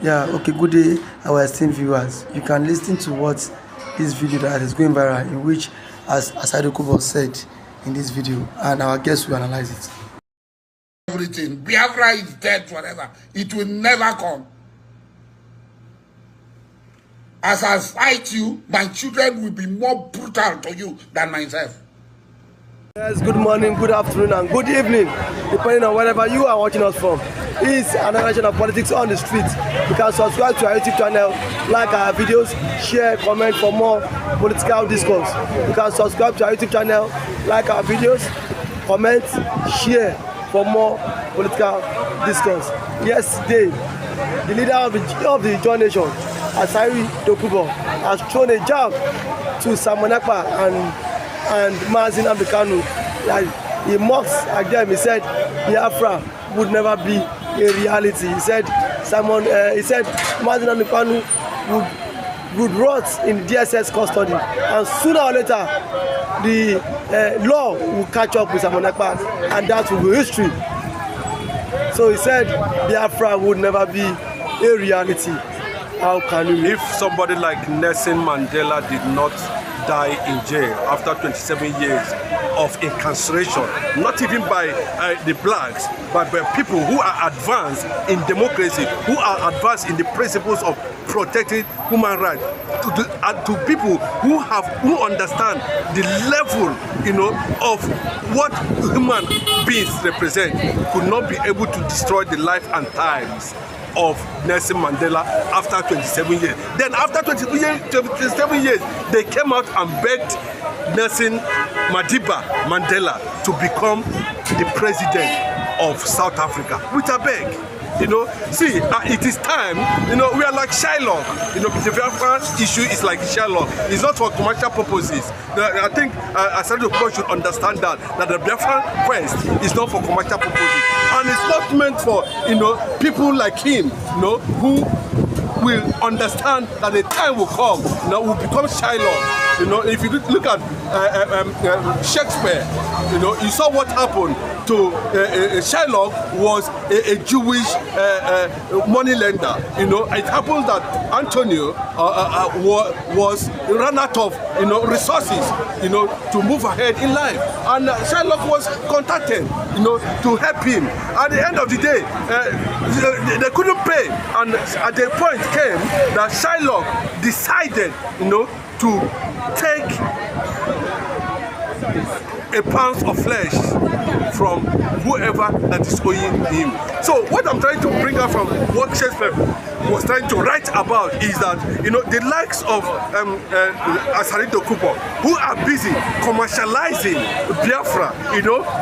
Yeah, okay, good day, our esteemed viewers. You can listen to what this video that is going viral, in which, as ASARI Dokubo said in this video, and our guests will analyze it. Everything. Biafra is dead forever. It will never come. As I fight you, my children will be more brutal to you than myself. Yes, good morning, good afternoon, and good evening, depending on wherever you are watching us from. It's another edition of Politics on the Streets. You can subscribe to our YouTube channel, like our videos, share, comment for more political discourse. You can subscribe to our YouTube channel, like our videos, comment, share for more political discourse. Yesterday, the leader of the John Nation, ASARI Dokubo, has thrown a jab to Ekpa and Nnamdi Kanu. Like, he mocks at them. He said Biafra would never be a reality. He said Nnamdi Kanu would rot in DSS custody, and sooner or later the law will catch up with Ekpa, and that will be history. So he said Biafra would never be a reality. How can you? If somebody like Nelson Mandela did not die in jail after 27 years of incarceration, not even by the blacks, but by people who are advanced in democracy, who are advanced in the principles of protecting human rights, to people who understand the level, of what human beings represent, could not be able to destroy the life and times of Nelson Mandela after 27 years. Then after 27 years, they came out and begged Nelson Madiba Mandela to become the president of South Africa, which I beg. See, it is time. We are like Shylock. The Biafra issue is like Shylock. It's not for commercial purposes. I think ASARI Dokubo should understand that the Biafra quest is not for commercial purposes, and it's not meant for people like him, who will understand that the time will come. Will become Shylock. If you look at Shakespeare, you saw what happened to Shylock was a Jewish money lender. It happens that Antonio was ran out of resources to move ahead in life, and Shylock was contacted to help him. At the end of the day, they couldn't pay, and at the point came that Shylock decided to take a pound of flesh from whoever that is owing him. So what I'm trying to bring out from what Shakespeare was trying to write about is that the likes of ASARI Dokubo, who are busy commercializing Biafra,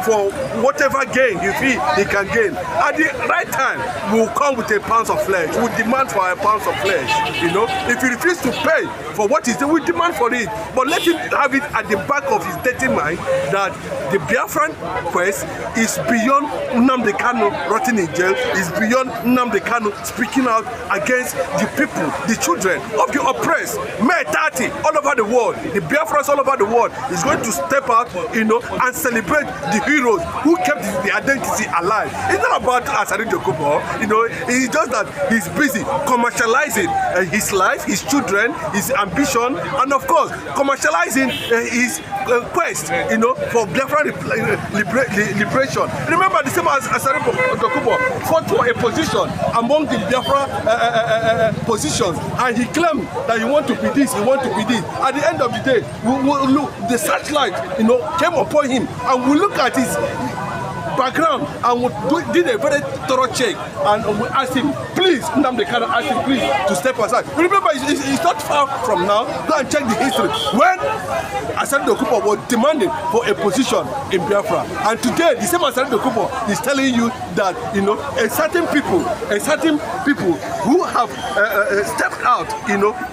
for whatever gain you feel he can gain. At the right time, will come with a pound of flesh. We demand for a pound of flesh. If he refuses to pay for what is, we demand for it. But let him have it at the back of his dirty mind that the Biafran quest is beyond Nnamdi Kanu rotting in jail, is beyond Nnamdi Kanu speaking out against the people, the children of the oppressed. May 30 all over the world, the Biafrans all over the world is going to step out, and celebrate the heroes who kept the identity alive. It's not about ASARI Dokubo, it's just that he's busy commercializing his life, his children, his ambition, and of course commercializing his quest, for Biafra liberation. Remember, the same as ASARI Dokubo fought for a position among the Biafra positions, and he claimed that he want to be this, he want to be this. At the end of the day, we look, the searchlight, came upon him, and we look at his background, and we did a very thorough check, and we asked him, please, Nnamdi Kanu asked him, please, to step aside. Remember, it's not far from now. Go and check the history. When ASARI Dokubo was demanding for a position in Biafra, and today, the same ASARI Dokubo is telling you that, a certain people who have stepped out,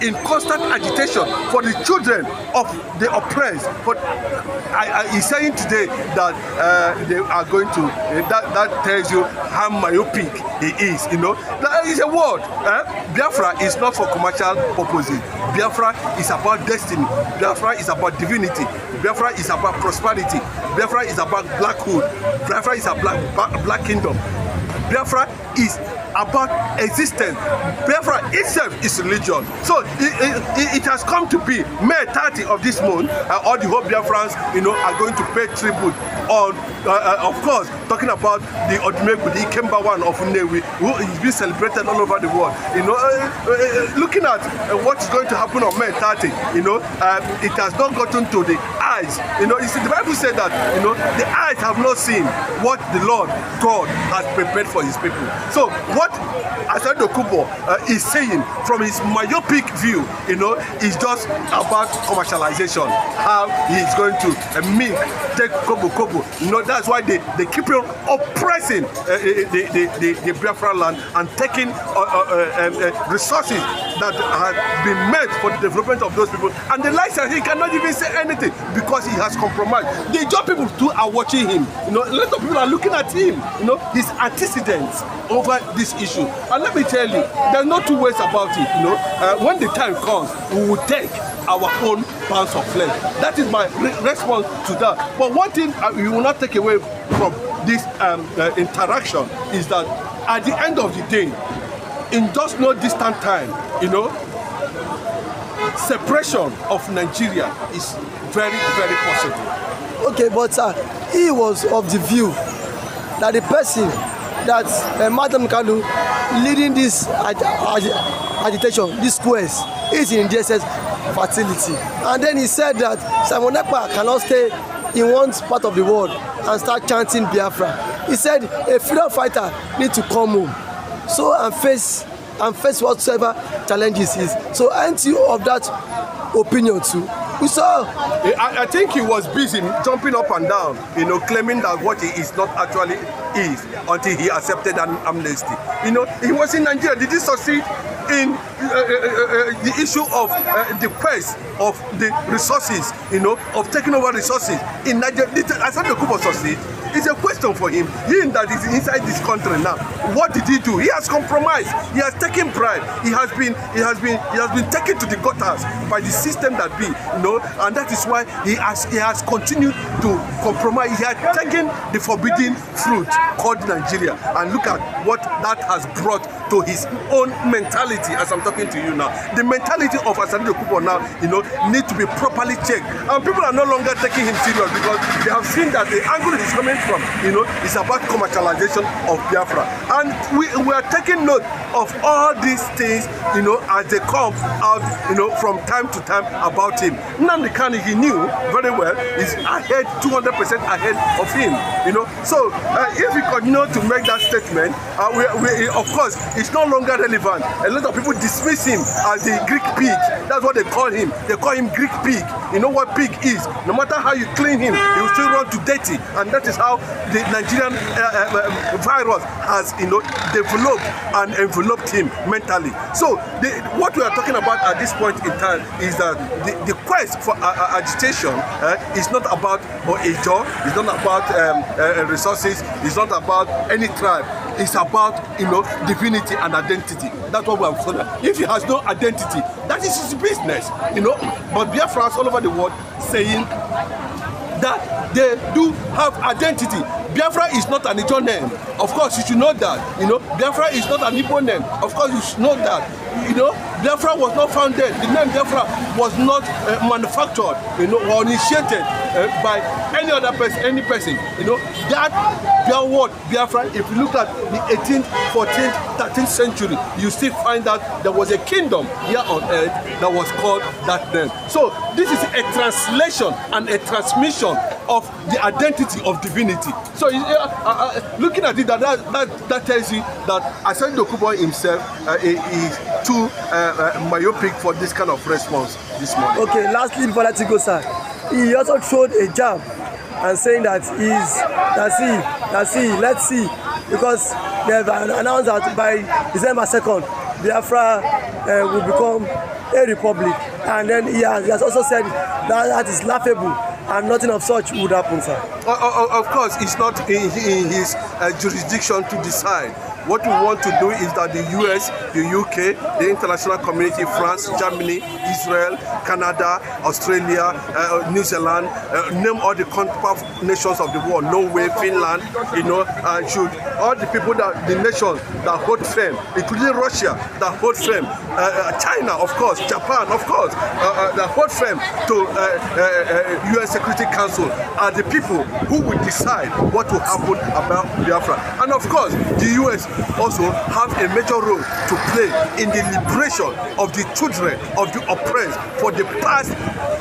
in constant agitation for the children of the oppressed. But he's saying today that they are going to, that tells you how myopic he is, That is a word. Biafra is not for commercial purposes. Biafra is about destiny. Biafra is about divinity. Biafra is about prosperity. Biafra is about blackhood. Biafra is a black kingdom. Biafra is about existence. Biafra itself is religion. So it has come to be May 30 of this month. All the whole Biafrans, are going to pay tribute on, of course, talking about the Odumegwu, the Ikemba one of Nnewi, who is being celebrated all over the world. Looking at what is going to happen on May 30, it has not gotten to the eyes. You see, the Bible said that, the eyes have not seen what the Lord God has prepared for his people. So what ASARI DOKUBO is saying from his myopic view, is just about commercialization. How he is going to take Kobo. That's why they keep on oppressing the Biafra land and taking resources that have been made for the development of those people. And the likes that he cannot even say anything because he has compromised. The job people too are watching him. A lot of people are looking at him. His antecedents over this issue. And let me tell you, there's no two ways about it. When the time comes, we will take our own pounds of flesh. That is my response to that. But one thing we will not take away from this interaction is that at the end of the day, in just no distant time, separation of Nigeria is very, very possible. Okay, but he was of the view that the person that Nnamdi Kanu leading this agitation, this squares, is in DSS facility. And then he said that Simon Ekpa cannot stay in one part of the world and start chanting Biafra. He said a freedom fighter needs to come home and face whatsoever challenges is. So aren't you of that opinion too? We saw. I think he was busy jumping up and down, claiming that what he is not actually is until he accepted an amnesty. He was in Nigeria. Did he succeed in the issue of the quest of the resources, of taking over resources in Nigeria? Did ASARI DOKUBO succeed? It's a question for him. He that is inside this country now. What did he do? He has compromised. He has taken bribe. He has been taken to the gutters by the system that be, and that is why he has continued to compromise. He has taken the forbidden fruit called Nigeria, and look at what that has brought to his own mentality. As I'm talking to you now, the mentality of ASARI DOKUBO now, need to be properly checked, and people are no longer taking him serious because they have seen that the angle he's coming from, is about commercialization of Biafra. And we are taking note of all these things, as they come out, from time to time about him. Nnamdi Kanu, he knew very well, is ahead, 200% ahead of him, So if he continues to make that statement, of course, it's no longer relevant. A lot of people dismiss him as the Greek pig. That's what they call him. They call him Greek pig. You know what pig is? No matter how you clean him, he will still run to dirty. And that is how the Nigerian virus has, developed and enveloped him mentally. So what we are talking about at this point in time is that the quest for agitation is not about a job, it's not about resources, it's not about any tribe. It's about, divinity and identity. That's what we have said. If he has no identity, that is his business, But Biafrans all over the world saying that they do have identity. Biafra is not an Ijo name. Of course, you should know that. Biafra is not an Igbo name. Of course, you should know that. Biafra was not founded. The name Biafra was not manufactured, or initiated by any other person, That word Biafra, if you look at the 18th, 14th, 13th century, you still find that there was a kingdom here on earth that was called that name. So this is a translation and a transmission of the identity of divinity. So looking at it, that tells you that ASARI DOKUBO himself is too myopic for this kind of response this morning. Okay, lastly, before I let you go, sir, he also showed a jab and saying that let's see, because they have announced that by December 2nd, Biafra will become a republic, and then he has also said that is laughable and nothing of such would happen, sir. Of course, it's not in his jurisdiction to decide What we want to do is that the US, the UK, the international community, France, Germany, Israel, Canada, Australia, New Zealand, name all the compact nations of the world, Norway, Finland, should all the people the nations that hold firm, including Russia, that hold firm, China, of course, Japan, of course, that hold firm to UN Security Council are the people who will decide what will happen about Biafra. And of course, the US also have a major role to play in the liberation of the children of the oppressed for the past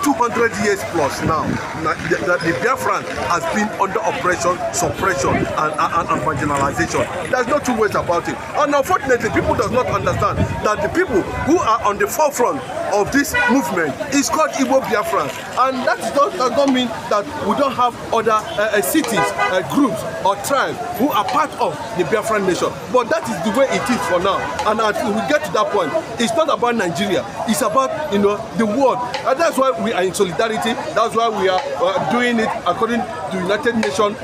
200 years plus now. The Biafran has been under oppression, suppression, and marginalization. There's no two ways about it. And unfortunately, people does not understand that the people who are on the forefront of this movement is called Igbo Biafrans. And that does not mean that we don't have other cities, groups, or tribes who are part of the Biafran nation. But that is the way it is for now. And until we get to that point, it's not about Nigeria. It's about the world. And that's why we are in solidarity. That's why we are doing it according to United Nations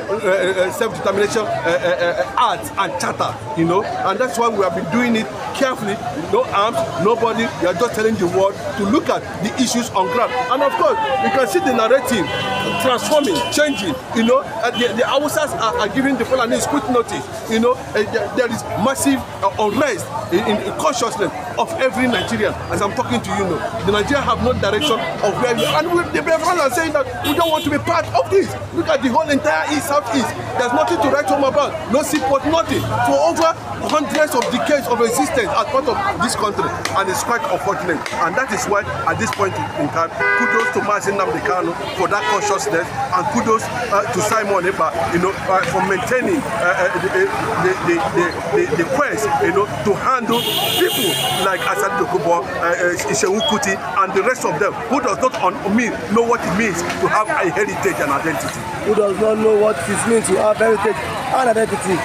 Self-Determination Act and Charter. And that's why we have been doing it carefully. No arms, nobody. We are just telling the world to look at the issues on ground. And of course, you can see the narrative transforming, changing. The Hausas are giving the Fulani quick notice. There is massive unrest in consciousness of every Nigerian. As I'm talking to you, the Nigerians have no direction of where we are. And the Biafrans are saying that we don't want to be part of this. Look at the whole entire East, Southeast. There's nothing to write home about. No support, nothing. For over hundreds of decades of existence as part of this country. And it's quite unfortunate. And that is why, at this point in time, kudos to Nnamdi Kanu for that consciousness, and kudos to Simon Ekpa, for maintaining the quest, to handle people like ASARI Dokubo, and the rest of them who does not know what it means to have a heritage and identity. Who does not know what it means to have heritage and identity.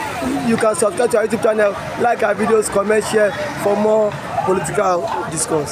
You can subscribe to our YouTube channel, like our videos, comment, share for more political discourse.